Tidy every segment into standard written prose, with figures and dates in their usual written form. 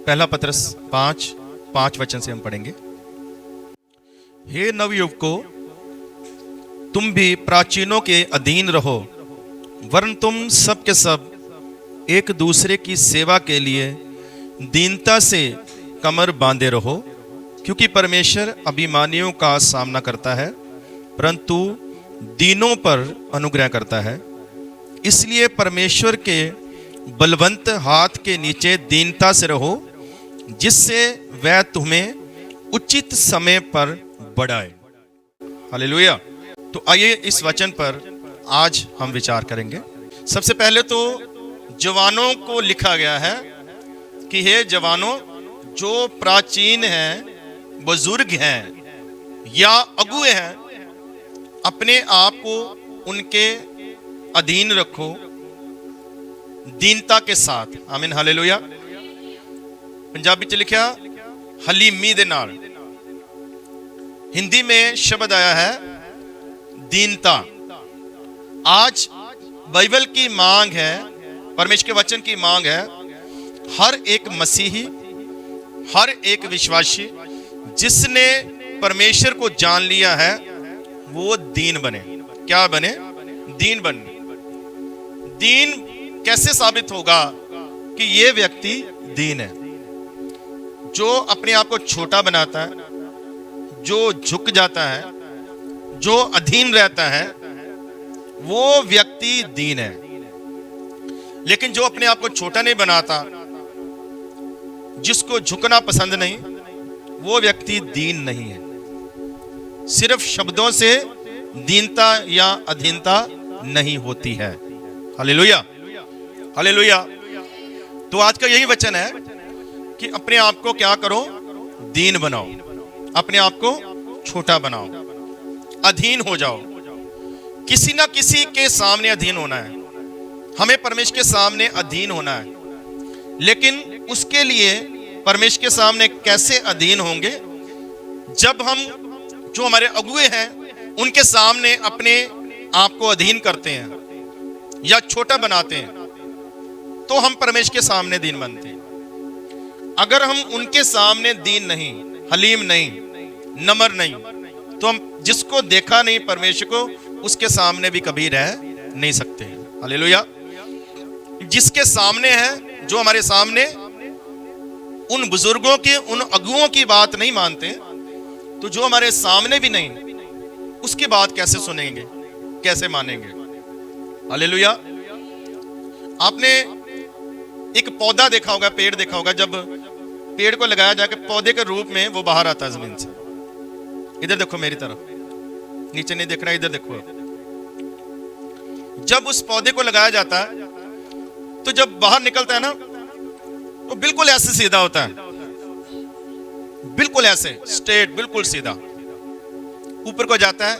पहला पत्रस 5:5 वचन से हम पढ़ेंगे। हे नवयुवकों, तुम भी प्राचीनों के अधीन रहो, वरन तुम सब के सब एक दूसरे की सेवा के लिए दीनता से कमर बांधे रहो, क्योंकि परमेश्वर अभिमानियों का सामना करता है परंतु दीनों पर अनुग्रह करता है। इसलिए परमेश्वर के बलवंत हाथ के नीचे दीनता से रहो, जिससे वह तुम्हें उचित समय पर बढ़ाए। हालेलुया। तो आइए इस वचन पर आज हम विचार करेंगे। सबसे पहले तो जवानों को लिखा गया है कि हे जवानों, जो प्राचीन हैं, बुजुर्ग हैं या अगुए हैं, अपने आप को उनके अधीन रखो दीनता के साथ। आमीन, हालेलुया। पंजाबी च लिखा हलीमी दे नाल, हिंदी में शब्द आया है दीनता। आज बाइबल की मांग है, परमेश्वर के वचन की मांग है, हर एक मसीही, हर एक विश्वासी जिसने परमेश्वर को जान लिया है वो दीन बने। क्या बने? दीन बने। दीन कैसे साबित होगा कि ये व्यक्ति दीन है? जो अपने आप को छोटा बनाता है, जो झुक जाता है, जो अधीन रहता है, वो व्यक्ति दीन है। लेकिन जो अपने आप को छोटा नहीं बनाता, जिसको झुकना पसंद नहीं, वो व्यक्ति दीन नहीं है। सिर्फ शब्दों से दीनता या अधीनता नहीं होती है। Hallelujah, hallelujah. तो आज का यही वचन है कि अपने आप को क्या करो? दीन बनाओ, अपने आप को छोटा बनाओ, अधीन हो जाओ। किसी ना किसी के सामने अधीन होना है। हमें परमेश्वर के सामने अधीन होना है, लेकिन उसके लिए परमेश्वर के सामने कैसे अधीन होंगे? जब हम जो हमारे अगुए हैं उनके सामने अपने आप को अधीन करते हैं या छोटा बनाते हैं, तो हम परमेश्वर के सामने दीन बनते हैं। अगर हम उनके सामने दीन नहीं, हलीम नहीं, नम्र नहीं, तो हम जिसको देखा नहीं परमेश्वर को, उसके सामने भी कभी रह नहीं सकते। हालेलुया। जिसके सामने है, जो हमारे सामने उन बुजुर्गों की, उन अगुओं की बात नहीं मानते, तो जो हमारे सामने भी नहीं, उसकी बात कैसे सुनेंगे, कैसे मानेंगे? हालेलुया। आपने एक पौधा देखा होगा, पेड़ देखा होगा, जब पेड़ को लगाया जाके पौधे के रूप में वो बाहर आता है जमीन से। इधर देखो मेरी तरफ, नीचे नहीं देख रहा, इधर देखो। जब उस पौधे को लगाया जाता है तो जब बाहर निकलता है ना, तो बिल्कुल ऐसे सीधा होता है, बिल्कुल ऐसे स्ट्रेट, बिल्कुल सीधा ऊपर को जाता है।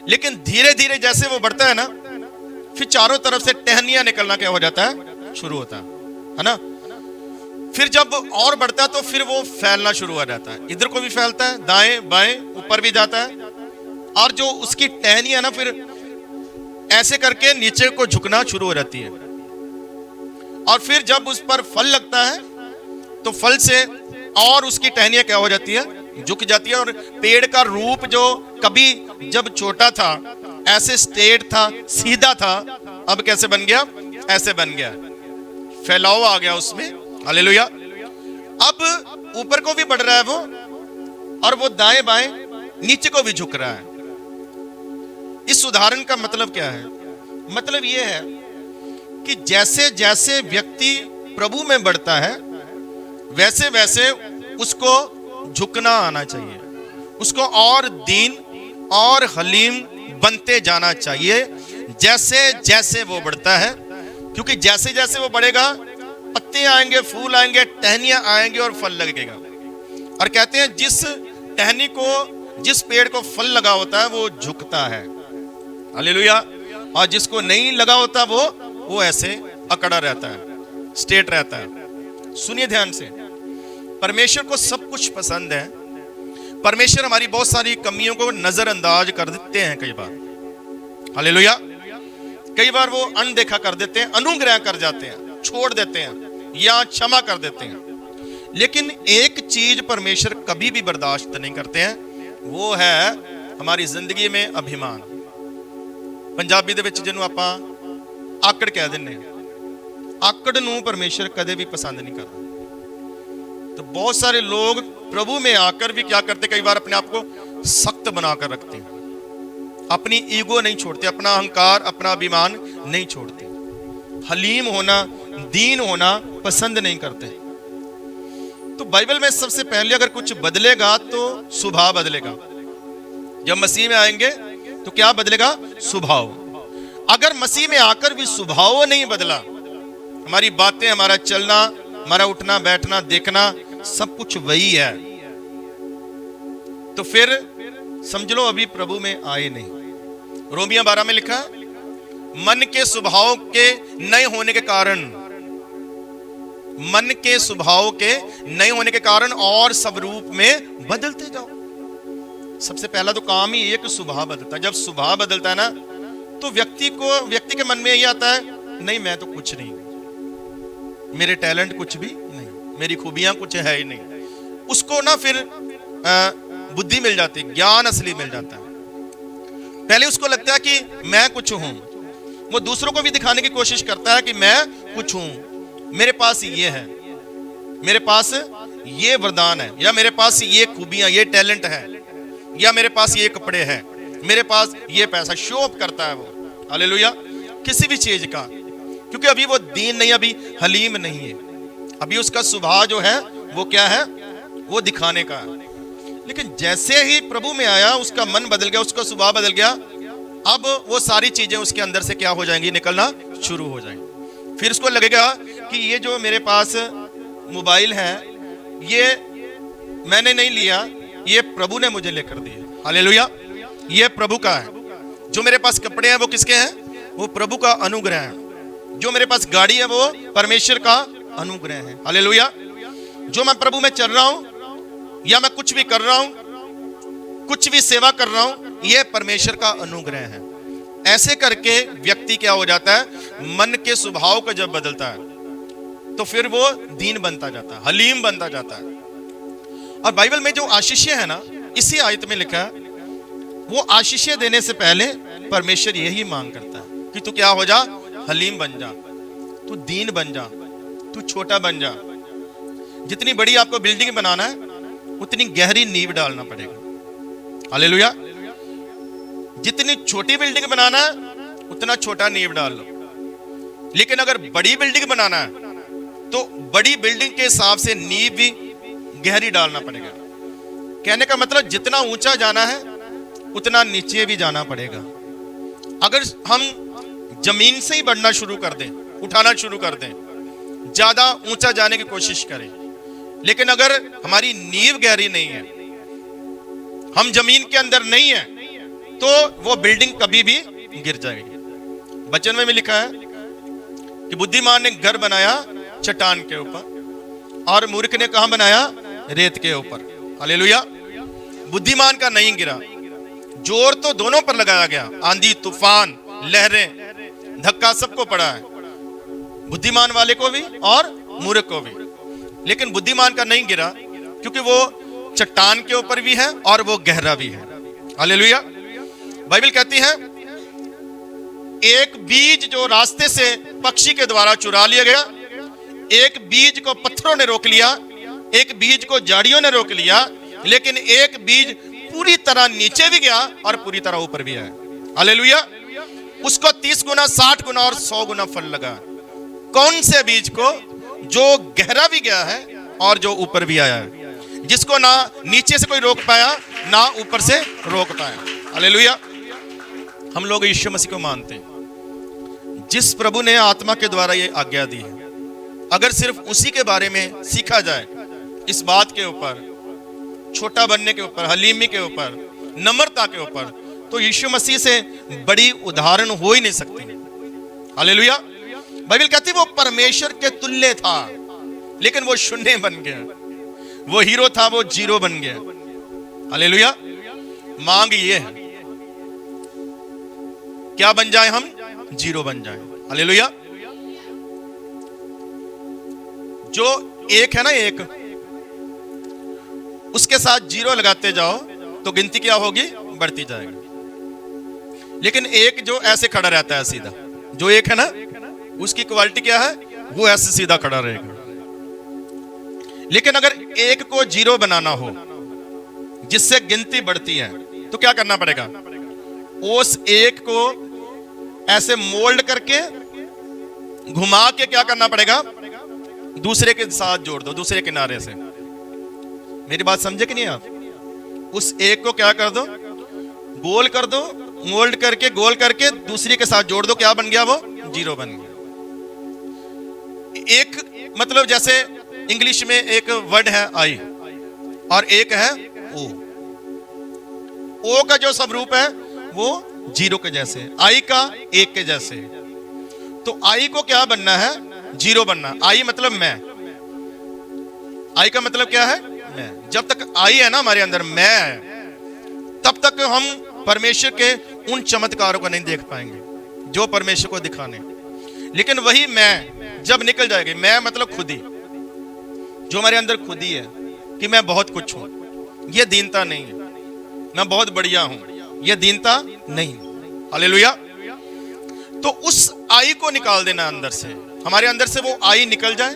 लेकिन धीरे धीरे जैसे वो बढ़ता है ना, फिर चारों तरफ से टहनियां निकलना क्या हो जाता है? शुरू होता है ना। फिर जब और बढ़ता है तो फिर वो फैलना शुरू हो जाता है। इधर को भी फैलता है, दाएं बाएं, ऊपर भी जाता है, और जो उसकी टहनियां ना फिर ऐसे करके नीचे को झुकना शुरू हो जाती है। और फिर जब उस पर फल लगता है तो फल से और उसकी टहनियां क्या हो जाती है? झुक जाती है। और पेड़ का रूप जो कभी जब छोटा था, ऐसे स्ट्रेट था, सीधा था, अब कैसे बन गया? ऐसे बन गया, फैलाव आ गया उसमें। हालेलुया। अब ऊपर को भी बढ़ रहा है वो, और वो दाएं बाएं नीचे को भी झुक रहा है। इस उदाहरण का मतलब क्या है? मतलब यह है कि जैसे जैसे व्यक्ति प्रभु में बढ़ता है, वैसे वैसे उसको झुकना आना चाहिए, उसको और दीन और हलीम बनते जाना चाहिए जैसे जैसे वो बढ़ता है। क्योंकि जैसे जैसे वो बढ़ेगा, पत्ते आएंगे, फूल आएंगे, टहनियां आएंगे और फल लगेगा। और कहते हैं जिस टहनी को, जिस पेड़ को फल लगा होता है वो झुकता है। हालेलुया। और जिसको नहीं लगा होता वो ऐसे अकड़ा रहता है, स्ट्रेट रहता है। सुनिए ध्यान से, परमेश्वर को सब कुछ पसंद है। परमेश्वर हमारी बहुत सारी कमियों को नजरअंदाज कर देते हैं कई बार। हालेलुया। कई बार वो अनदेखा कर देते हैं, अनुग्रह कर जाते हैं, छोड़ देते हैं या क्षमा कर देते हैं। लेकिन एक चीज परमेश्वर कभी भी बर्दाश्त नहीं करते हैं, वो है हमारी जिंदगी में अभिमान। पंजाबी ਦੇ ਵਿੱਚ ਜਿਹਨੂੰ ਆਪਾਂ ਆਕੜ ਕਹਿ ਦਿੰਦੇ ਹਾਂ, ਆਕੜ ਨੂੰ परमेश्वर कदे भी पसंद नहीं करता। तो बहुत सारे लोग प्रभु में आकर भी क्या करते, कई बार अपने आप को सख्त बनाकर रखते हैं, अपनी ईगो नहीं छोड़ते, अपना अहंकार अपना अभिमान नहीं छोड़ते, हलीम होना दीन होना पसंद नहीं करते। तो बाइबल में सबसे पहले अगर कुछ बदलेगा तो स्वभाव बदलेगा। जब मसीह में आएंगे तो क्या बदलेगा? स्वभाव। अगर मसीह में आकर भी स्वभाव नहीं बदला, हमारी बातें, हमारा चलना, हमारा उठना बैठना देखना सब कुछ वही है, तो फिर समझ लो अभी प्रभु में आए नहीं। रोमिया 12 में लिखा, मन के स्वभाव के नए होने के कारण, मन के स्वभाव के नए होने के कारण और सब रूप में बदलते जाओ। सबसे पहला तो काम ही एक स्वभाव बदलता है। जब स्वभाव बदलता है ना, तो व्यक्ति के मन में यही आता है, नहीं मैं तो कुछ नहीं, मेरे टैलेंट कुछ भी नहीं, मेरी खूबियां कुछ है ही नहीं। उसको ना फिर बुद्धि मिल जाती, ज्ञान असली मिल जाता है। पहले उसको लगता है कि मैं कुछ हूं, वो दूसरों को भी दिखाने की कोशिश करता है कि मैं कुछ हूं, मेरे पास ये है, मेरे पास ये वरदान है, या मेरे पास ये खूबियां, ये टैलेंट है, या मेरे पास ये कपड़े हैं, मेरे पास ये पैसा। शो ऑफ करता है वो, हालेलुया, किसी भी चीज का, क्योंकि अभी वो दीन नहीं, अभी हलीम नहीं है, अभी उसका स्वभाव जो है वो क्या है, वो दिखाने का है। लेकिन जैसे ही प्रभु में आया, उसका मन बदल गया, उसका स्वभाव बदल गया, अब वो सारी चीजें उसके अंदर से क्या हो जाएंगी, निकलना शुरू हो जाएंगी। फिर उसको लगेगा कि ये जो मेरे पास मोबाइल है, ये मैंने नहीं लिया, ये प्रभु ने मुझे लेकर दिया, हालेलुया, ये प्रभु का है। जो मेरे पास कपड़े हैं वो किसके हैं? वो प्रभु का अनुग्रह है। जो मेरे पास गाड़ी है वो परमेश्वर का अनुग्रह है, हालेलुया। जो मैं प्रभु में चल रहा हूं, या मैं कुछ भी कर रहा हूं, कुछ भी सेवा कर रहा हूं, ये परमेश्वर का अनुग्रह है। ऐसे करके व्यक्ति क्या हो जाता है, मन के स्वभाव को जब बदलता है तो फिर वो दीन बनता जाता है, हलीम बनता जाता है। और बाइबल में जो आशीषें है ना, इसी आयत में लिखा है, वो आशीषें देने से पहले परमेश्वर यही मांग करता है कि तू क्या हो जा, हलीम बन जा, तू दीन बन जा, तू छोटा बन जा। जितनी बड़ी आपको बिल्डिंग बनाना है, उतनी गहरी नींव डालना पड़ेगा, हालेलुया। जितनी छोटी बिल्डिंग बनाना है, उतना छोटा नींव डाल लो। लेकिन अगर बड़ी बिल्डिंग बनाना है, तो बड़ी बिल्डिंग के हिसाब से नींव भी गहरी डालना पड़ेगा। कहने का मतलब जितना ऊंचा जाना है, उतना नीचे भी जाना पड़ेगा। अगर हम जमीन से ही बढ़ना शुरू कर दें, उठाना शुरू कर दें, ज्यादा ऊंचा जाने की कोशिश करें, लेकिन अगर हमारी नींव गहरी नहीं है, हम जमीन के अंदर नहीं है, तो वो बिल्डिंग कभी भी गिर जाएगी। वचन में भी लिखा है कि बुद्धिमान ने घर बनाया चट्टान के ऊपर, और मूर्ख ने कहां बनाया, रेत के ऊपर, हालेलुया। बुद्धिमान का नहीं गिरा, जोर तो दोनों पर लगाया गया, आंधी तूफान लहरें धक्का सबको पड़ा है, बुद्धिमान वाले को भी और मूर्ख को भी। लेकिन बुद्धिमान का नहीं गिरा, क्योंकि वो चट्टान के ऊपर भी है और वो गहरा भी है, हालेलुया। बाइबल कहती है, एक बीज जो रास्ते से पक्षी के द्वारा चुरा लिया गया, एक बीज को पत्थरों ने रोक लिया, एक बीज को झाड़ियों ने रोक लिया, लेकिन एक बीज पूरी तरह नीचे भी गया और पूरी तरह ऊपर भी आया, हालेलुया। उसको 30 गुना 60 गुना और 100 गुना फल लगा। कौन से बीज को? जो गहरा भी गया है और जो ऊपर भी आया है, जिसको ना नीचे से कोई रोक पाया, ना ऊपर से रोक पाया, हालेलुया। हम लोग यीशु मसीह को मानते हैं, जिस प्रभु ने आत्मा के द्वारा ये आज्ञा दी है। अगर सिर्फ उसी के बारे में सीखा जाए, इस बात के ऊपर, छोटा बनने के ऊपर, हलीमी के ऊपर, नम्रता के ऊपर, तो यीशु मसीह से बड़ी उदाहरण हो ही नहीं सकती, हालेलुया। बाइबल कहती है वो परमेश्वर के तुल्य था, लेकिन वो शून्य बन गया। वो हीरो था, वो जीरो बन गया, हालेलुया। मांग ये है, क्या बन जाए हम? जीरो बन जाए, हालेलुया। जो एक है ना, एक उसके साथ जीरो लगाते जाओ तो गिनती क्या होगी, बढ़ती जाएगी। लेकिन एक जो ऐसे खड़ा रहता है सीधा, जो एक है ना, उसकी क्वालिटी क्या है, वो ऐसे सीधा खड़ा रहेगा। लेकिन अगर एक को जीरो बनाना हो जिससे गिनती बढ़ती है तो क्या करना पड़ेगा, उस एक को ऐसे मोल्ड करके घुमा के क्या करना पड़ेगा, दूसरे के साथ जोड़ दो, दूसरे किनारे से। मेरी बात समझे कि नहीं आप? उस एक को क्या कर दो, गोल कर दो, मोल्ड करके गोल करके दूसरे के साथ जोड़ दो, क्या बन गया, वो जीरो बन गया। एक मतलब जैसे इंग्लिश में एक वर्ड है आई और एक है ओ। ओ का जो स्वरूप है वो जीरो के जैसे, आई का एक के जैसे। तो आई को क्या बनना है, जीरो बनना। आई मतलब मैं, आई का मतलब क्या है, मैं। जब तक आई है ना हमारे अंदर, मैं है, तब तक हम परमेश्वर के उन चमत्कारों को नहीं देख पाएंगे जो परमेश्वर को दिखाने। लेकिन वही मैं जब निकल जाएगी, मैं मतलब खुदी, जो हमारे अंदर खुदी है कि मैं बहुत कुछ हूं, यह दीनता नहीं है। मैं बहुत बढ़िया हूं, यह दीनता नहीं। हालेलुया। तो उस आई को निकाल देना अंदर से, हमारे अंदर से वो आई निकल जाए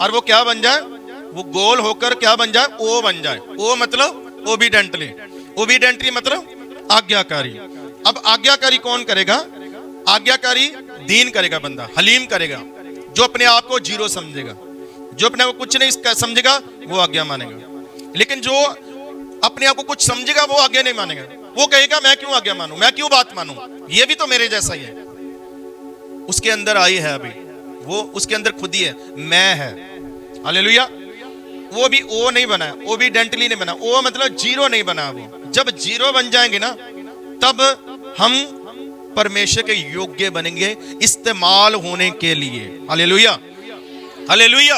और वो क्या बन जाए, वो गोल होकर क्या बन जाए, ओ बन जाए। ओ मतलब ओबीडेंटली, ओबीडेंटली मतलब आज्ञाकारी। अब आज्ञाकारी कौन करेगा, आज्ञाकारी दीन करेगा बंदा, हलीम करेगा, जो अपने आप को जीरो समझेगा, जो अपने आप को कुछ नहीं समझेगा वो आज्ञा मानेगा। लेकिन जो अपने आप को कुछ समझेगा वो आज्ञा नहीं मानेगा, वो कहेगा मैं क्यों आज्ञा मानूं, मैं क्यों बात मानूं, ये भी तो मेरे जैसा ही है। उसके अंदर आई है अभी, वो उसके अंदर खुदी है, मैं है। हालेलुया। वो भी ओ नहीं बना, ओबीडेंटली नहीं बना, ओ मतलब जीरो नहीं बना। वो जब जीरो बन जाएंगे ना, तब हम परमेश्वर के योग्य बनेंगे इस्तेमाल होने के लिए। Hallelujah, hallelujah.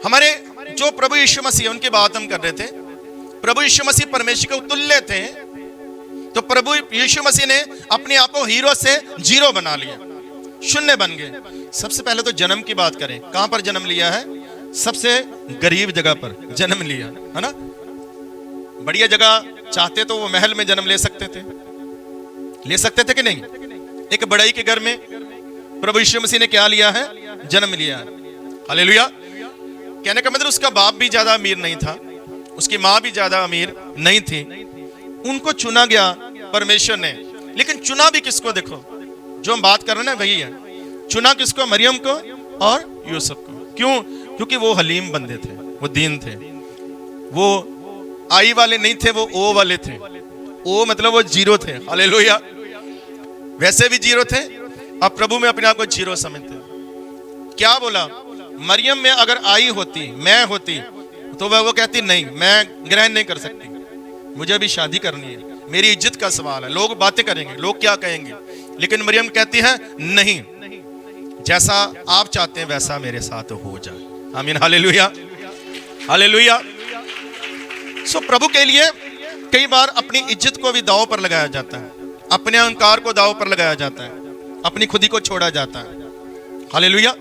हमारे जो प्रभु यीशु मसीह, उनकी बात हम कर रहे थे। प्रभु यीशु मसीह परमेश्वर के तुल्य थे, तो प्रभु यीशु मसीह ने अपने आप को हीरो से जीरो बना लिया, शून्य बन गए। सबसे पहले तो जन्म की बात करें, कहां पर जन्म लिया है, सबसे गरीब जगह पर जन्म लिया, है ना। बढ़िया जगह चाहते तो वो महल में जन्म ले सकते थे कि नहीं। एक बड़ाई के घर में प्रभु यीशु मसीह ने क्या लिया है, जन्म लिया। हालेलुया। कहने का मतलब उसका बाप भी ज्यादा अमीर नहीं था, उसकी माँ भी ज्यादा अमीर नहीं थी, उनको चुना गया परमेश्वर ने। लेकिन चुना भी किसको, देखो जो हम बात कर रहे हैं ना वही है, चुना किसको, मरियम को और यूसुफ को। क्यों? क्योंकि वो हलीम बंदे थे, वो दीन थे, वो आई वाले नहीं थे, वो ओ वाले थे। ओ मतलब वो जीरो थे। हालेलुया। वैसे भी जीरो थे, अब प्रभु में अपने आप को जीरो समझते। क्या बोला, मरियम में अगर आई होती, मैं होती, तो वह वो कहती नहीं, मैं ग्रहण नहीं कर सकती, मुझे अभी शादी करनी है, मेरी इज्जत का सवाल है, लोग बातें करेंगे, लोग क्या कहेंगे। लेकिन मरियम कहती है नहीं, जैसा आप चाहते हैं वैसा मेरे साथ हो जाए। आमीन। Hallelujah, hallelujah. सो प्रभु के लिए कई बार अपनी इज्जत को भी दांव पर लगाया जाता है, अपने अहंकार को दांव पर लगाया जाता है, अपनी खुदी को छोड़ा जाता है। हालेलुया।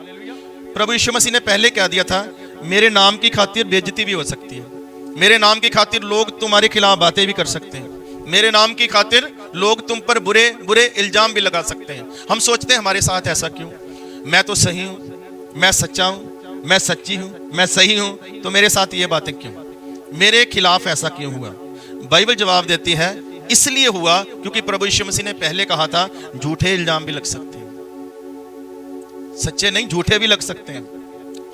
प्रभु यीशु मसीह ने पहले कह दिया था, मेरे नाम की खातिर बेइज्जती भी हो सकती है, मेरे नाम की खातिर लोग तुम्हारे खिलाफ बातें भी कर सकते हैं, मेरे नाम की खातिर लोग तुम पर बुरे बुरे इल्जाम भी लगा सकते हैं। हम सोचते हैं हमारे साथ ऐसा क्यों, मैं तो सही हूं, मैं सच्चा हूं, मैं सच्ची हूं, मैं सही हूं, तो मेरे साथ ये बातें क्यों, मेरे खिलाफ ऐसा क्यों हुआ। बाइबल जवाब देती है, इसलिए हुआ क्योंकि प्रभु यीशु मसीह ने पहले कहा था झूठे इल्जाम भी लग सकते हैं, सच्चे नहीं झूठे भी लग सकते हैं।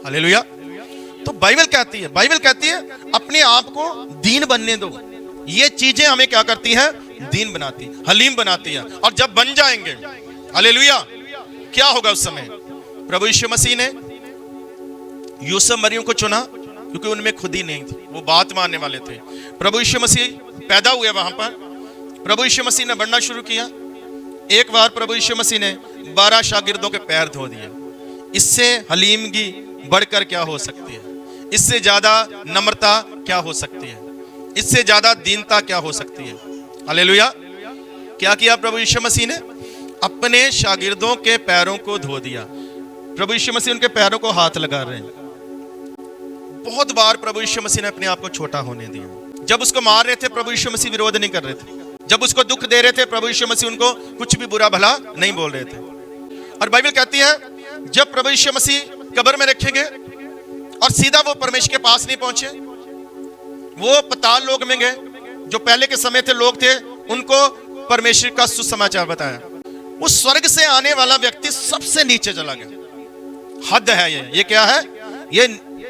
हालेलुया। तो बाइबल कहती है अपने आप को दीन बनने दो। ये चीजें हमें क्या करती है, दीन बनाती, हलीम बनाती है। और जब बन जाएंगे, हालेलुया, क्या होगा उस समय। प्रभु यीशु मसीह ने यूसुफ मरियम को चुना क्योंकि उनमें खुदी नहीं थी, वो बात मानने वाले थे। प्रभु यीशु मसीह पैदा हुए वहां पर, प्रभु यीशु मसीह ने बढ़ना शुरू किया। एक बार प्रभु यीशु मसीह ने 12 शागिर्दों के पैर धो दिए। इससे हलीमगी बढ़कर क्या हो सकती है, इससे ज्यादा नम्रता क्या हो सकती है, इससे ज्यादा दीनता क्या हो सकती है। हालेलुया। क्या किया प्रभु यीशु मसीह ने, अपने शागिर्दों के पैरों को धो दिया। प्रभु यीशु मसीह उनके पैरों को हाथ लगा रहे हैं। बहुत बार प्रभु यीशु मसीह ने अपने आप को छोटा होने दिया। जब उसको मार रहे थे प्रभु यीशु मसीह विरोध नहीं कर रहे थे, जब उसको दुख दे रहे थे प्रभु यीशु मसीह उनको कुछ भी बुरा भला नहीं बोल रहे थे। और बाइबल कहती है जब प्रभु यीशु मसीह कब्र में रखेंगे और सीधा वो परमेश्वर के पास नहीं पहुंचे, वो पाताल लोक में गए, जो पहले के समय थे लोग थे, उनको परमेश्वर का सुसमाचार बताया। उस स्वर्ग से आने वाला व्यक्ति सबसे नीचे चला गया। हद है ये क्या है? ये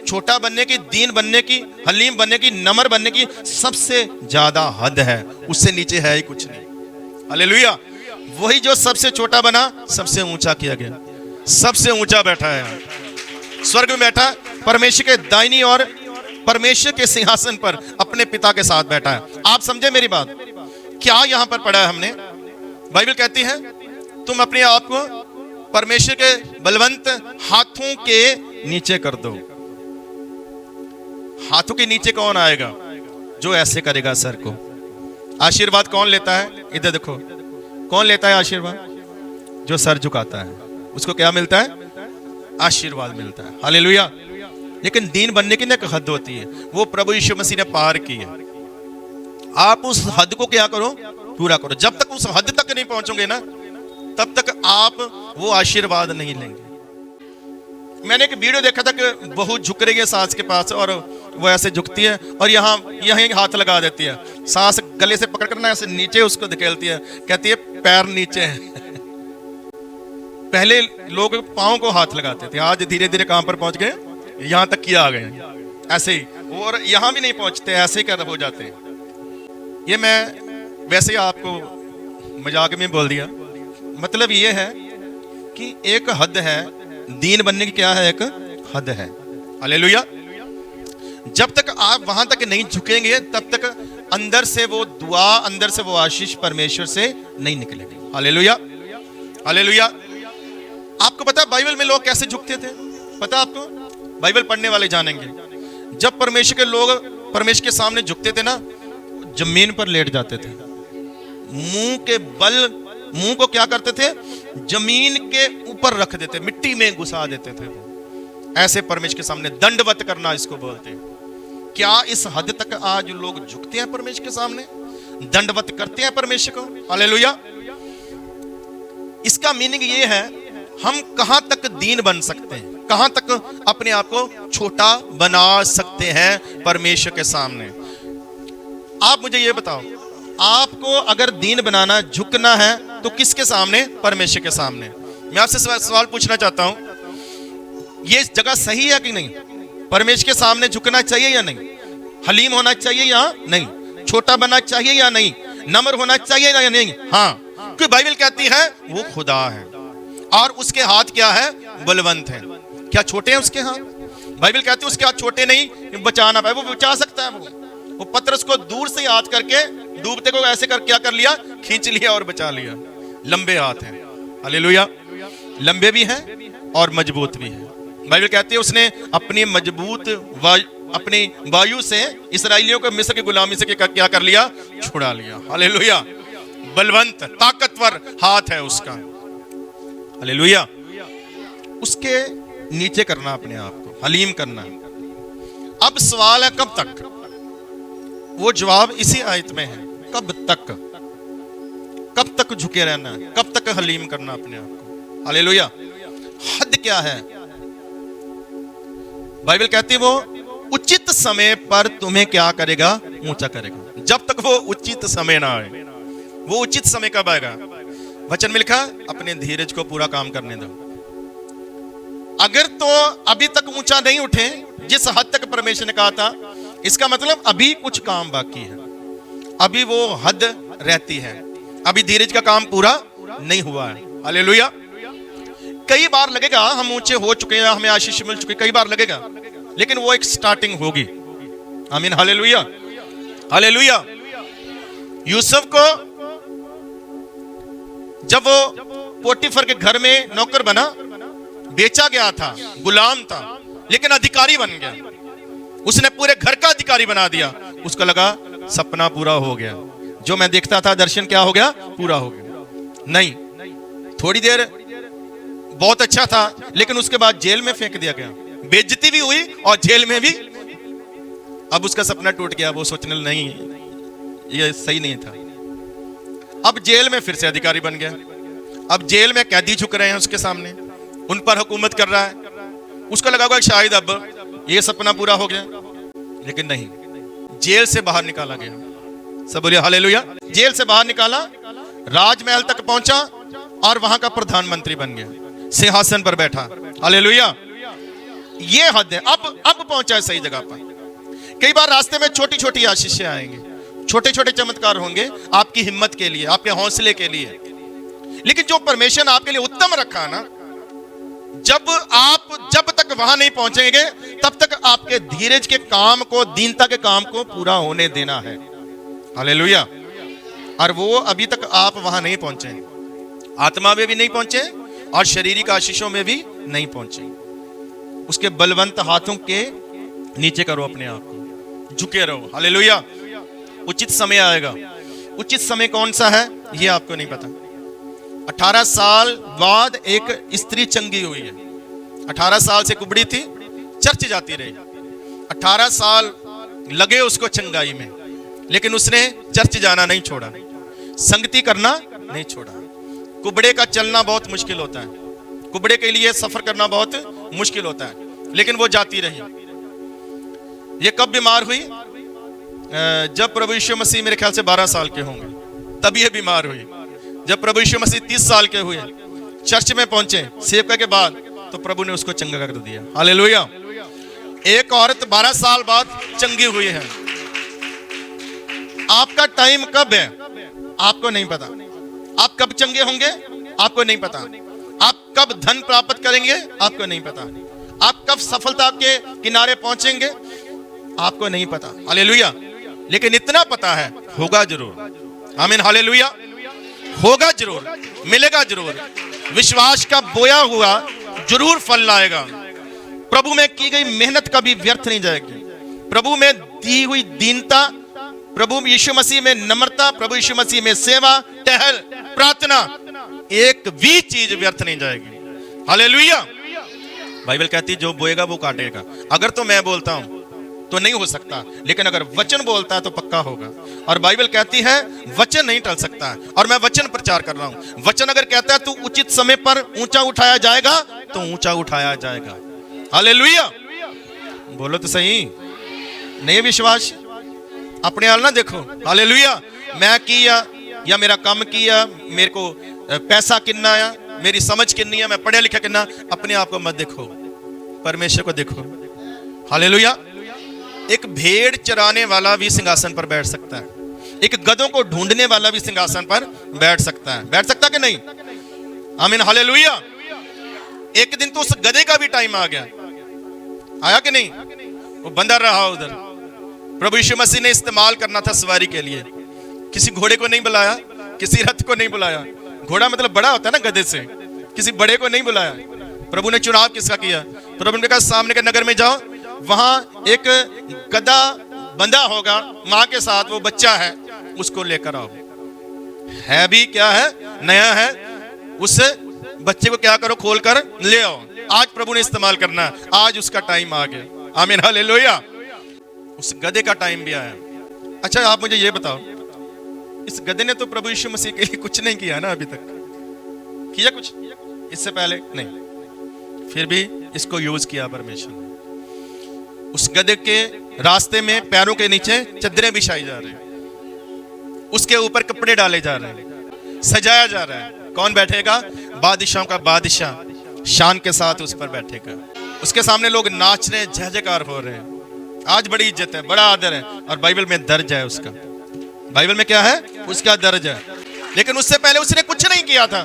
छोटा बनने की, दीन बनने की, हलीम बनने की, नम्र बनने की सबसे ज्यादा हद है। उससे नीचे है ही कुछ नहीं। हालेलुया। वही जो सबसे छोटा बना सबसे ऊंचा किया गया, सबसे ऊंचा बैठा है, स्वर्ग में बैठा, परमेश्वर के दाहिनी और परमेश्वर के सिंहासन पर अपने पिता के साथ बैठा है। आप समझे मेरी बात? क्या यहां पर पढ़ा है हमने? बाइबल कहती है तुम अपने आप को परमेश्वर के बलवंत हाथों के नीचे कर दो। हाथों के नीचे कौन आएगा? जो ऐसे करेगा सर को। आशीर्वाद कौन लेता है? इधर देखो, कौन लेता है आशीर्वाद? जो सर झुकाता है उसको क्या मिलता है? आशीर्वाद मिलता है। हालेलुया। लेकिन दीन बनने की ना एक हद होती है, वो प्रभु यीशु मसीह ने पार की है। आप उस हद को क्या करो? पूरा करो। जब तक उस हद तक नहीं पहुंचोगे ना, तब तक आप वो आशीर्वाद नहीं लेंगे। मैंने एक वीडियो देखा था कि बहू झुक रही है सास के पास और वो ऐसे झुकती है और यहीं हाथ लगा देती है। सास गले से पकड़ कर ना ऐसे नीचे उसको धकेलती है, कहती है पैर नीचे है। पहले लोग पाँव को हाथ लगाते थे, आज धीरे धीरे कहां पर पहुंच गए? यहां तक किया आ गए ऐसे ही, और यहां भी नहीं पहुंचते, ऐसे ही कर हो जाते हैं। ये मैं वैसे ही आपको मजाक में बोल दिया। मतलब ये है कि एक हद है, दीन बनने की क्या है? एक हद है। हालेलुया। जब तक आप वहां तक नहीं झुकेंगे तब तक अंदर से वो दुआ, अंदर से वो आशीष परमेश्वर से नहीं निकलेगी। हालेलुया। हालेलुया। आपको पता है बाइबल में लोग कैसे झुकते थे? पता आपको? बाइबल पढ़ने वाले जानेंगे। जब परमेश्वर के लोग परमेश्वर के सामने झुकते थे ना, जमीन पर लेट जाते थे, मुंह के बल, मुंह को क्या करते थे? जमीन के ऊपर रख देते, मिट्टी में घुसा देते थे। ऐसे परमेश्वर के सामने दंडवत करना इसको बोलते हैं। क्या इस हद तक आज लोग झुकते हैं परमेश्वर के सामने, दंडवत करते हैं परमेश्वर को? हालेलुया। इसका मीनिंग ये है, हम कहां तक दीन बन सकते हैं, कहां तक अपने आप को छोटा बना सकते हैं परमेश्वर के सामने। आप मुझे ये बताओ, आपको अगर दीन बनाना, झुकना है तो किसके सामने? परमेश्वर के सामने। मैं आपसे सवाल पूछना चाहता हूं, ये जगह सही है कि नहीं? परमेश्वर के सामने झुकना चाहिए या नहीं? हलीम होना चाहिए या नहीं? छोटा बनना चाहिए या नहीं? नम्र होना चाहिए या नहीं? हाँ, क्योंकि बाइबल कहती है वो खुदा है और उसके हाथ क्या है? बलवंत है। क्या छोटे हैं उसके हाथ? बाइबल कहती है उसके हाथ छोटे नहीं, बचाना पाए, वो बचा सकता है। वो पतरस को दूर से याद करके डूबते को ऐसे कर क्या कर लिया? खींच लिया और बचा लिया। लंबे हाथ हैं। हालेलुया। लंबे भी हैं और मजबूत भी हैं। बाइबल कहती है उसने अपनी मजबूत अपनी वायु से इस्राएलियों को मिस्र की गुलामी से क्या कर लिया? छुड़ा लिया। हालेलुया। बलवंत, ताकतवर हाथ है उसका। हालेलुया। उसके नीचे करना अपने आप को, हलीम करना। अब सवाल है कब तक? वो जवाब इसी आयत में है। कब तक? कब तक झुके रहना है? कब तक हलीम करना अपने आप को? हालेलुया। हद क्या है? बाइबल कहती है वो उचित समय पर तुम्हें क्या करेगा? ऊंचा करेगा। जब तक वो उचित समय ना आए। वो उचित समय कब आएगा? वचन में लिखा, अपने धीरज को पूरा काम करने दो। अगर तो अभी तक ऊंचा नहीं उठे जिस हद तक परमेश्वर ने कहा था, इसका मतलब अभी कुछ काम बाकी है, अभी वो हद रहती है, अभी धीरज का काम पूरा नहीं हुआ है। हालेलुया। कई बार लगेगा हम ऊंचे हो चुके हैं, हमें आशीष मिल चुकी, कई बार लगेगा, लेकिन वो एक स्टार्टिंग होगी। आमीन। हालेलुया। हालेलुया। यूसुफ को जब वो पोटीफर के घर में नौकर बना, बेचा गया था, गुलाम था, लेकिन अधिकारी बन गया। उसने पूरे घर का अधिकारी बना दिया। उसको लगा सपना पूरा हो गया, जो मैं देखता था दर्शन क्या हो गया? पूरा हो गया। नहीं, थोड़ी देर बहुत अच्छा था, लेकिन उसके बाद जेल में फेंक दिया गया। बेइज्जती भी हुई और जेल में भी अब उसका सपना टूट गया, वो सोचने लगा नहीं ये सही नहीं था। अब जेल में फिर से अधिकारी बन गया। अब जेल में कैदी झुक रहे हैं उसके सामने, उन पर हुकूमत कर रहा है। उसको लगा होगा शायद अब ये सपना पूरा हो गया, लेकिन नहीं, जेल से बाहर निकाला गया। सब बोलिए हालेलुया। जेल से बाहर निकाला, राजमहल तक पहुंचा और वहां का प्रधानमंत्री बन गया, सिंहासन पर बैठा। हालेलुया। ये हद है। अब पहुंचा है सही जगह पर। कई बार रास्ते में छोटी छोटी आशीषें आएंगी, छोटे छोटे चमत्कार होंगे आपकी हिम्मत के लिए, आपके हौसले के लिए, लेकिन जो परमेश्वर ने आपके लिए उत्तम रखा ना, जब तक वहां नहीं पहुंचेंगे तब तक आपके धीरज के काम को, दीनता के काम को पूरा होने देना है। हालेलुया। और वो अभी तक आप वहां नहीं पहुंचे, आत्मा में भी नहीं पहुंचे और शारीरिक आशीषों में भी नहीं पहुंचे। उसके बलवंत हाथों के नीचे करो अपने आप को, झुके रहो। हालेलुया। उचित समय आएगा। उचित समय कौन सा है ये आपको नहीं पता। 18 साल बाद एक स्त्री चंगी हुई है। 18 साल से कुबड़ी थी, चर्च जाती रही, 18 साल लगे उसको चंगाई में, लेकिन उसने चर्च जाना नहीं छोड़ा, संगति करना नहीं छोड़ा। कुबड़े का चलना बहुत मुश्किल होता है, कुबड़े के लिए सफर करना बहुत मुश्किल होता है, लेकिन वो जाती रही। ये कब बीमार हुई? जब प्रभु यीशु मसीह मेरे ख्याल से 12 साल के होंगे, तब ये बीमार हुई। जब प्रभु यीशु मसीह 30 साल के हुए, चर्च में पहुंचे सेवका के बाद, तो प्रभु ने उसको चंगा कर दिया। हालेलुया। एक औरत 12 साल बाद चंगी हुई है। आपका टाइम कब है आपको नहीं पता। आप कब चंगे होंगे आपको नहीं पता। आप कब धन प्राप्त करेंगे आपको नहीं पता। आप कब सफलता के किनारे पहुंचेंगे आपको नहीं पता। हालेलुया। लेकिन इतना पता है, होगा जरूर। आमीन। हालेलुया। होगा जरूर, मिलेगा जरूर। विश्वास का बोया हुआ जरूर फल लाएगा। प्रभु में की गई मेहनत कभी व्यर्थ नहीं जाएगी। प्रभु में दी हुई दीनता, प्रभु यीशु मसीह में नम्रता, प्रभु यीशु मसीह में सेवा, टहल, प्रार्थना, एक भी चीज व्यर्थ नहीं जाएगी। हालेलुया। बाइबल कहती है जो बोएगा वो काटेगा। अगर तो मैं बोलता हूं तो नहीं हो सकता, लेकिन अगर वचन बोलता है तो पक्का होगा। और बाइबल कहती है वचन नहीं टल सकता है, और मैं वचन प्रचार कर रहा हूं। वचन अगर कहता है तू उचित समय पर ऊंचा उठाया जाएगा तो ऊंचा उठाया जाएगा। हालेलुया। बोलो तो सही। नहीं विश्वास अपने हाल ना देखो। हालेलुया। मैं किया या मेरा काम किया, मेरे को पैसा कितना आया, मेरी समझ कितनी है, मैं पढ़ा लिखा कितना, अपने आप को मत देखो, परमेश्वर को देखो। हालेलुया। एक भेड़ चराने वाला भी सिंहासन पर बैठ सकता है, एक गधों को ढूंढने वाला भी सिंहासन पर बैठ सकता है। बैठ सकता कि नहीं? आमीन। हालेलुया। एक दिन तो उस गधे का भी टाइम आ गया, आया कि नहीं? वो बंदर रहा उधर। प्रभु यीशु मसीह ने इस्तेमाल करना था सवारी के लिए। किसी घोड़े को नहीं बुलाया, किसी रथ को नहीं बुलाया। घोड़ा मतलब बड़ा होता है ना गधे से, किसी बड़े को नहीं बुलाया। प्रभु ने चुनाव किसका किया? प्रभु ने कहा सामने के नगर में जाओ, वहां एक गधा बंधा होगा, मां के साथ, वो बच्चा है, उसको लेकर आओ। है भी क्या है? नया है। उस बच्चे को क्या करो? खोल कर ले आओ। आज प्रभु ने इस्तेमाल करना, आज उसका टाइम आ गया। आमीन। हालेलुया। उस गधे का टाइम भी आया। अच्छा आप मुझे ये बताओ, इस गधे ने तो प्रभु यीशु मसीह के लिए कुछ नहीं किया ना अभी तक? किया कुछ इससे पहले? नहीं। फिर भी इसको यूज किया परमेश्वर ने। उस गधे के रास्ते में पैरों के नीचे चद्दरें बिछाई जा रही हैं, उसके ऊपर कपड़े डाले जा रहे हैं, सजाया जा रहा है। कौन बैठेगा? बादशाहों का बादशाह शान के साथ उस पर बैठेगा। उसके सामने लोग नाच रहे हैं, जय जयकार हो रहे हैं। आज बड़ी इज्जत है, बड़ा आदर है, और बाइबल में दर्ज है उसका। बाइबल में क्या है? उसका दर्ज है। लेकिन उससे पहले उसने कुछ नहीं किया था।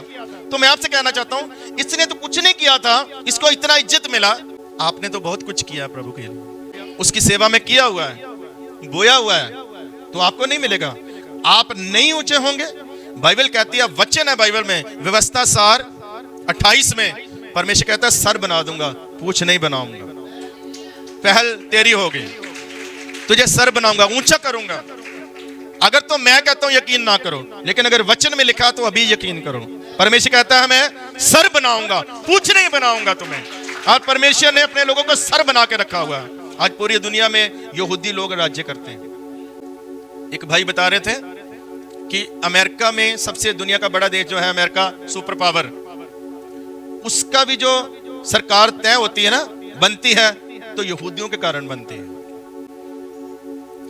तो मैं आपसे कहना चाहता हूं, इसने तो कुछ नहीं किया था, इसको इतना इज्जत मिला। आपने तो बहुत कुछ किया प्रभु के लिए, उसकी सेवा में किया हुआ है, बोया हुआ है, तो आपको नहीं मिलेगा। आप नहीं ऊंचे होंगे। बाइबल कहती है, वचन है बाइबल में, व्यवस्था सार 28 में परमेश्वर कहता है सर बना दूंगा, पूछ नहीं बनाऊंगा। पहल तेरी होगी, तुझे सर बनाऊंगा, ऊंचा करूंगा। अगर तो मैं कहता हूं यकीन ना करो, लेकिन अगर वचन में लिखा तो अभी यकीन करो। परमेश्वर कहता है मैं सर बनाऊंगा, पूछ नहीं बनाऊंगा तुम्हें। और परमेश्वर ने अपने लोगों को सर बना के रखा हुआ है। आज पूरी दुनिया में यहूदी लोग राज्य करते हैं। एक भाई बता रहे थे कि अमेरिका में सबसे दुनिया का बड़ा देश जो है अमेरिका, सुपर पावर, उसका भी जो सरकार तय होती है ना, बनती है तो यहूदियों के कारण बनती है।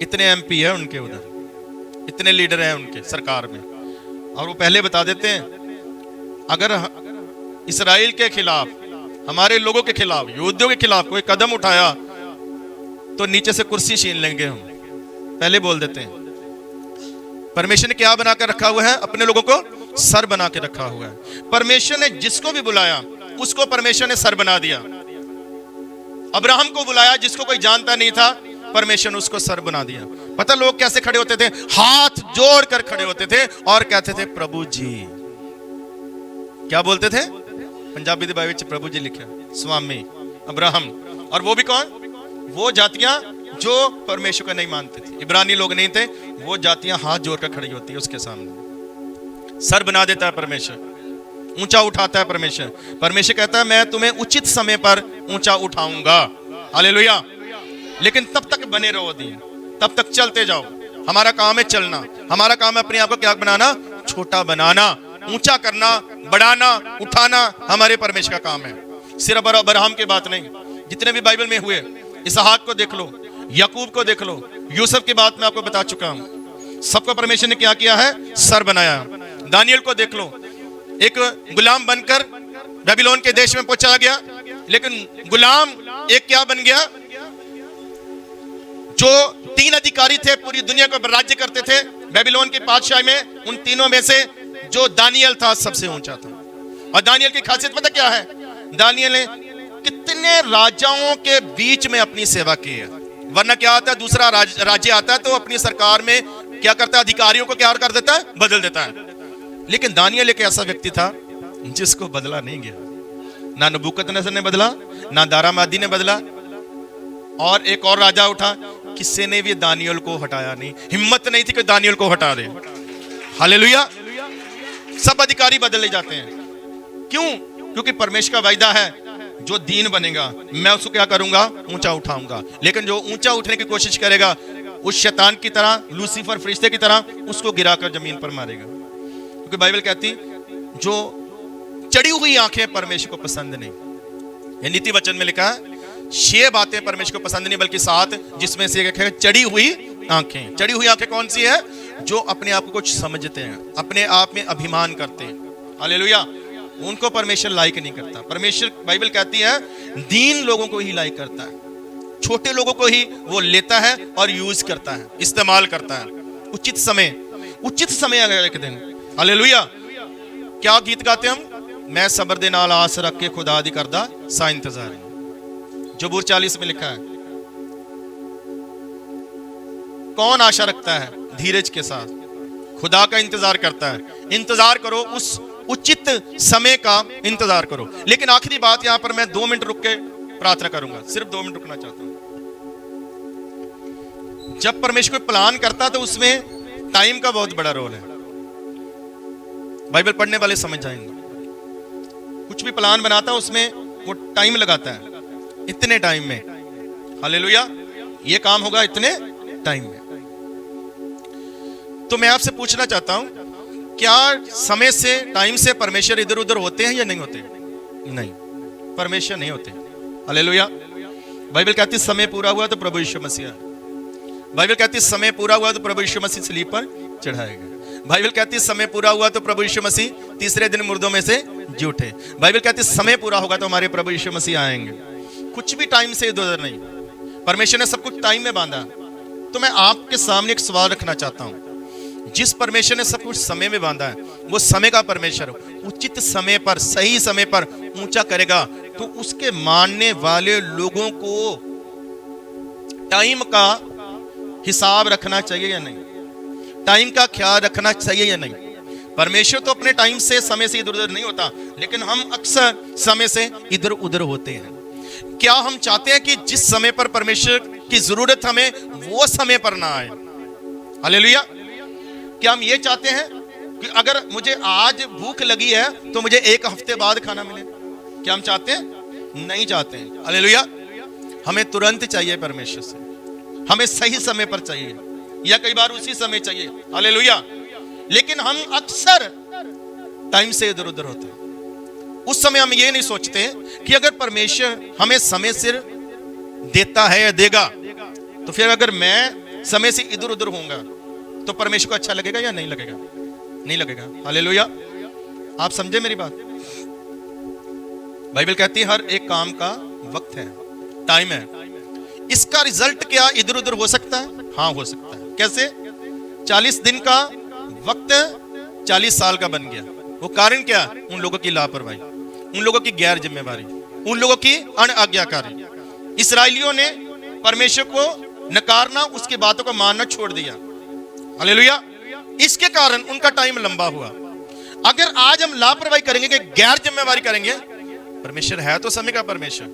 इतने एमपी है उनके उधर, इतने लीडर हैं उनके सरकार में। और वो पहले बता देते हैं अगर इस्राएल के खिलाफ, हमारे लोगों के खिलाफ, यहूदियों के खिलाफ कोई कदम उठाया तो नीचे से कुर्सी छीन लेंगे हम, पहले बोल देते हैं। परमेश्वर ने क्या बना कर रखा हुआ है? अपने लोगों को सर बना के रखा हुआ है। परमेश्वर ने जिसको भी बुलाया उसको परमेश्वर ने सर बना दिया। अब्राहम को बुलाया जिसको कोई जानता नहीं था, परमेश्वर ने उसको सर बना दिया। पता लोग कैसे खड़े होते थे? हाथ जोड़कर खड़े होते थे और कहते थे प्रभु जी। क्या बोलते थे? पंजाबी दी बाइबल में प्रभु जी लिखा, स्वामी अब्राहम। और वो भी कौन? वो जातियां जो परमेश्वर को नहीं मानते थे, इब्रानी लोग नहीं थे, वो जातियां हाथ जोड़कर खड़ी होती है उसके सामने। सर बना देता है परमेश्वर, ऊंचा उठाता है परमेश्वर। परमेश्वर कहता है मैं तुम्हें उचित समय पर ऊंचा उठाऊंगा। हालेलुया। लेकिन तब तक बने रहो दी, तब तक चलते जाओ। हमारा काम है चलना, हमारा काम है अपने आप को क्या बनाना? छोटा बनाना, ऊंचा करना, बढ़ाना, उठाना हमारे परमेश्वर का काम है। सिर्फ अब्राहम की बात नहीं, जितने भी बाइबल में हुए, इसहाक को देख लो, याकूब को देख लो, यूसुफ की बात मैं आपको बता चुका हूं। सबको परमेश्वर ने क्या किया है? सर बनाया। दानियल को देख लो, एक गुलाम बनकर बेबीलोन के देश में पहुंचा गया, लेकिन गुलाम एक क्या बन गया? जो 3 अधिकारी थे पूरी दुनिया को राज्य करते थे बेबीलोन की बादशाही में, उन तीनों में से जो दानियल था सबसे ऊंचा था। और दानियल की खासियत पता क्या है? दानियल ने कितने राजाओं के बीच में अपनी सेवा की है। वरना क्या आता है, दूसरा राज्य आता है तो अपनी सरकार में क्या करता है? अधिकारियों को क्या कर देता है? बदल देता है। लेकिन दानियल एक ऐसा व्यक्ति था जिसको बदला नहीं गया। ना नबूकदनेस्सर ने बदला, ना दारामादी ने बदला, और एक और राजा उठा, किसी ने भी दानियल को हटाया नहीं। हिम्मत नहीं थी कि दानियल को हटा दे। हालेलुया। सब अधिकारी बदले जाते हैं। क्यों? क्योंकि परमेश्वर का वायदा है जो दीन बनेगा मैं उसको क्या करूंगा? ऊंचा उठाऊंगा। लेकिन जो ऊंचा उठने की कोशिश करेगा उस शैतान की तरह, लूसीफर फरिश्ते की तरह, उसको गिराकर जमीन पर मारेगा। क्योंकि बाइबल कहती जो चढ़ी हुई आंखें परमेश्वर को पसंद नहीं। ये नीति वचन में लिखा है 6 बातें परमेश्वर को पसंद नहीं, बल्कि 7, जिसमें से एक है चढ़ी हुई आंखें। चढ़ी हुई आंखें कौन सी है? जो अपने आप को कुछ समझते हैं, अपने आप में अभिमान करते हैं। हालेलुया। उनको परमेश्वर लाइक नहीं करता। परमेश्वर, बाइबल कहती है, दीन लोगों को ही लाइक करता है, छोटे लोगों को ही वो लेता है और यूज करता है, इस्तेमाल करता है। उचित समय अगर एक दिन, हालेलुया। क्या गीत गाते हम? मैं सबर दे नाल आस रख के खुदा दी करदा सा इंतजार। जबूर 40 में लिखा है, कौन आशा रखता है धीरज के साथ? खुदा का इंतजार करता है। इंतजार करो, उस उचित समय का इंतजार करो। लेकिन आखिरी बात यहां पर मैं 2 मिनट रुक के प्रार्थना करूंगा, सिर्फ 2 मिनट रुकना चाहता हूं। जब परमेश्वर कोई प्लान करता है तो उसमें टाइम का बहुत बड़ा रोल है। बाइबल पढ़ने वाले समझ जाएंगे। कुछ भी प्लान बनाता है उसमें वो टाइम लगाता है, इतने टाइम में, हालेलुया, ये काम होगा इतने टाइम में। तो मैं आपसे पूछना चाहता हूं, क्या समय से, टाइम से परमेश्वर इधर उधर होते हैं या नहीं होते? नहीं, परमेश्वर नहीं होते। हालेलुया। बाइबल कहती है समय पूरा हुआ तो प्रभु यीशु मसीह आए। बाइबल कहती है समय पूरा हुआ तो प्रभु यीशु मसीह सलीब पर चढ़ाए गए। बाइबल कहती है समय पूरा हुआ तो प्रभु यीशु मसीह तीसरे दिन मुर्दों में से जी उठे। बाइबल कहती है समय पूरा होगा तो हमारे प्रभु यीशु मसीह आएंगे। कुछ भी टाइम से इधर उधर नहीं, परमेश्वर ने सब कुछ टाइम में बांधा। तो मैं आपके सामने एक सवाल रखना चाहता हूं। जिस परमेश्वर ने सब कुछ समय में बांधा है, वो समय का परमेश्वर उचित समय पर, सही समय पर ऊंचा करेगा, तो उसके मानने वाले लोगों को टाइम का हिसाब रखना चाहिए या नहीं? टाइम का ख्याल रखना चाहिए या नहीं? परमेश्वर तो अपने टाइम से, समय से इधर उधर नहीं होता, लेकिन हम अक्सर समय से इधर उधर होते हैं। क्या हम चाहते हैं कि जिस समय पर परमेश्वर की जरूरत हमें, वो समय पर ना आए? हालेलुया। क्या हम ये चाहते हैं कि अगर मुझे आज भूख लगी है तो मुझे 1 हफ्ते बाद खाना मिले? क्या हम चाहते हैं? नहीं चाहते हैं। हालेलुया। हमें तुरंत चाहिए परमेश्वर से, हमें सही समय पर चाहिए, या कई बार उसी समय चाहिए। हालेलुया। लेकिन हम अक्सर टाइम से इधर उधर होते हैं। उस समय हम ये नहीं सोचते कि अगर परमेश्वर हमें समय सिर देता है या देगा, तो फिर अगर मैं समय से इधर उधर होऊंगा तो परमेश्वर को अच्छा लगेगा या नहीं लगेगा? नहीं लगेगा। हालेलुया। आप समझे मेरी बात? बाइबल कहती है हर एक काम का वक्त है, टाइम है। इसका रिजल्ट क्या इधर उधर हो सकता है? हाँ, हो सकता है। कैसे? 40 दिन का वक्त 40 साल का बन गया। वो कारण क्या? उन लोगों की लापरवाही, उन लोगों की गैर जिम्मेवारी, उन लोगों की अनआज्ञाकारी। इस्राएलियों ने परमेश्वर को नकारना, उसकी बातों को मानना छोड़ दिया। हालेलुया। इसके कारण उनका टाइम लंबा हुआ। अगर आज हम लापरवाही करेंगे, कि गैर जिम्मेवारी करेंगे, परमेश्वर है तो समय का परमेश्वर,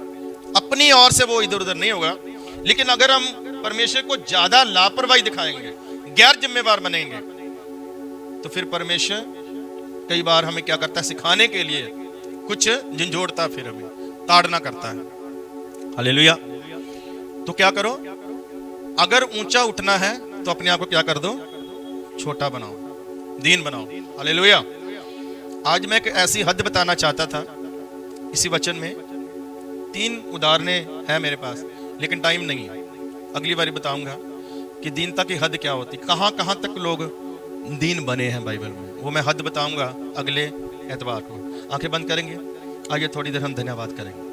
अपनी ओर से वो इधर उधर नहीं होगा। लेकिन अगर हम परमेश्वर को ज्यादा लापरवाही दिखाएंगे, गैर जिम्मेवार बनेंगे, तो फिर परमेश्वर कई बार हमें क्या करता है? सिखाने के लिए कुछ झंझोड़ता, फिर हमें ताड़ना करता है। हालेलुया। तो क्या करो? अगर ऊंचा उठना है तो अपने आप को क्या कर दो? छोटा बनाओ, दीन बनाओ। हालेलुया। आज मैं एक ऐसी हद बताना चाहता था इसी वचन में। 3 उदाहरणें हैं मेरे पास, लेकिन टाइम नहीं है। अगली बार बताऊंगा कि दीनता की हद क्या होती, कहां कहां तक लोग दीन बने हैं बाइबल में। वो मैं हद बताऊंगा अगले एतवार को। आंखें बंद करेंगे, आइए थोड़ी देर हम धन्यवाद करेंगे।